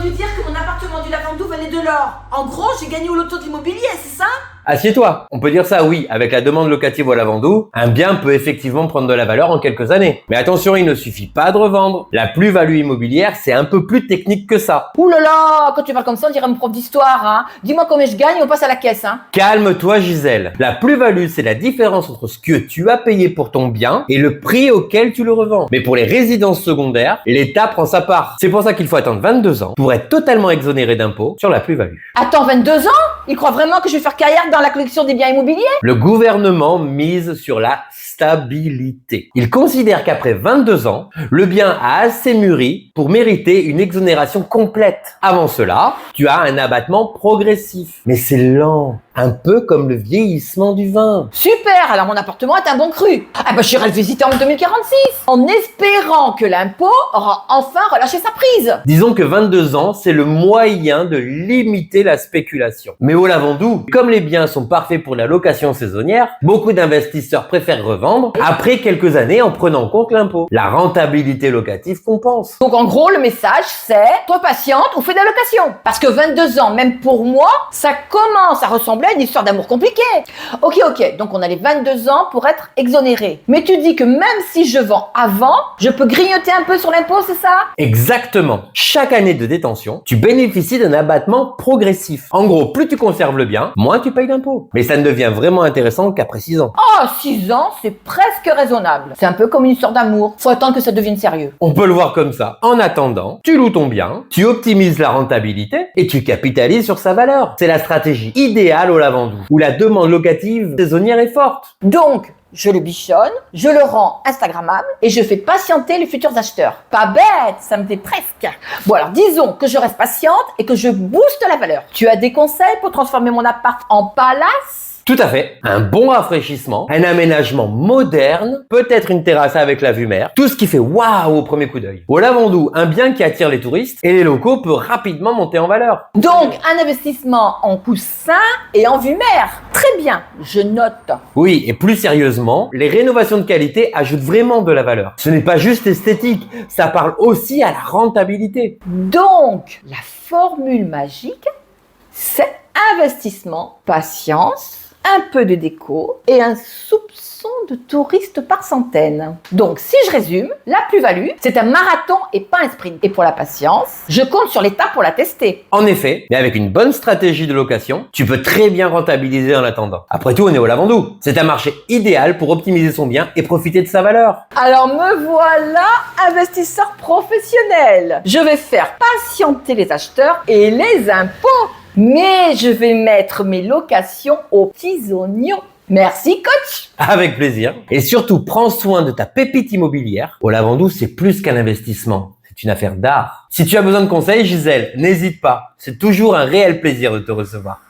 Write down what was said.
entendu dire que mon appartement du Lavandou venait de l'or. En gros, j'ai gagné au loto de l'immobilier, c'est ça? Assieds-toi. On peut dire ça, oui. Avec la demande locative au Lavandou, un bien peut effectivement prendre de la valeur en quelques années. Mais attention, il ne suffit pas de revendre. La plus-value immobilière, c'est un peu plus technique que ça. Ouh là là, quand tu parles comme ça, on dirait mon prof d'histoire, hein. Dis-moi combien je gagne et on passe à la caisse, hein. Calme-toi, Gisèle. La plus-value, c'est la différence entre ce que tu as payé pour ton bien et le prix auquel tu le revends. Mais pour les résidences secondaires, l'État prend sa part. C'est pour ça qu'il faut attendre 22 ans pour être totalement exonéré d'impôts sur la plus-value. Attends, 22 ans? Il croit vraiment que je vais faire carrière dans la collection des biens immobiliers? Le gouvernement mise sur la stabilité. Il considère qu'après 22 ans, le bien a assez mûri pour mériter une exonération complète. Avant cela, tu as un abattement progressif. Mais c'est lent, un peu comme le vieillissement du vin. Super, alors mon appartement est un bon cru. Ah bah j'irai le visiter en 2046, en espérant que l'impôt aura enfin relâché sa prise. Disons que 22 ans, c'est le moyen de limiter la spéculation. Mais au Lavandou, comme les biens sont parfaits pour la location saisonnière, beaucoup d'investisseurs préfèrent revendre après quelques années en prenant en compte l'impôt. La rentabilité locative compense. Donc en gros, le message c'est, toi patiente ou fais de la location. Parce que 22 ans, même pour moi, ça commence à ressembler à une histoire d'amour compliquée. Ok, donc on a les 22 ans pour être exonéré. Mais tu dis que même si je vends avant, je peux grignoter un peu sur l'impôt, c'est ça? Exactement. Chaque année de détention, tu bénéficies d'un abattement progressif. En gros, plus tu conserves le bien, moins tu payes d'impôts. Mais ça ne devient vraiment intéressant qu'après 6 ans. Oh, 6 ans, c'est presque raisonnable. C'est un peu comme une histoire d'amour. Faut attendre que ça devienne sérieux. On peut le voir comme ça. En attendant, tu loues ton bien, tu optimises la rentabilité et tu capitalises sur sa valeur. C'est la stratégie idéale au Lavandou, où la demande locative saisonnière est forte. Donc, je le bichonne, je le rends instagrammable et je fais patienter les futurs acheteurs. Pas bête, ça me fait presque. Bon alors disons que je reste patiente et que je booste la valeur. Tu as des conseils pour transformer mon appart en palace ? Tout à fait. Un bon rafraîchissement, un aménagement moderne, peut-être une terrasse avec la vue mer, tout ce qui fait waouh au premier coup d'œil. Au Lavandou, un bien qui attire les touristes et les locaux peut rapidement monter en valeur. Donc, un investissement en coussin et en vue mer. Très bien, je note. Oui, et plus sérieusement, les rénovations de qualité ajoutent vraiment de la valeur. Ce n'est pas juste esthétique, ça parle aussi à la rentabilité. Donc, la formule magique, c'est investissement, patience, un peu de déco et un soupçon de touristes par centaines. Donc, si je résume, la plus-value, c'est un marathon et pas un sprint. Et pour la patience, je compte sur l'État pour la tester. En effet, mais avec une bonne stratégie de location, tu peux très bien rentabiliser en attendant. Après tout, on est au Lavandou. C'est un marché idéal pour optimiser son bien et profiter de sa valeur. Alors me voilà, investisseur professionnel. Je vais faire patienter les acheteurs et les impôts. Mais je vais mettre mes locations aux petits oignons. Merci coach. Avec plaisir. Et surtout, prends soin de ta pépite immobilière. Au Lavandou, c'est plus qu'un investissement. C'est une affaire d'art. Si tu as besoin de conseils, Gisèle, n'hésite pas. C'est toujours un réel plaisir de te recevoir.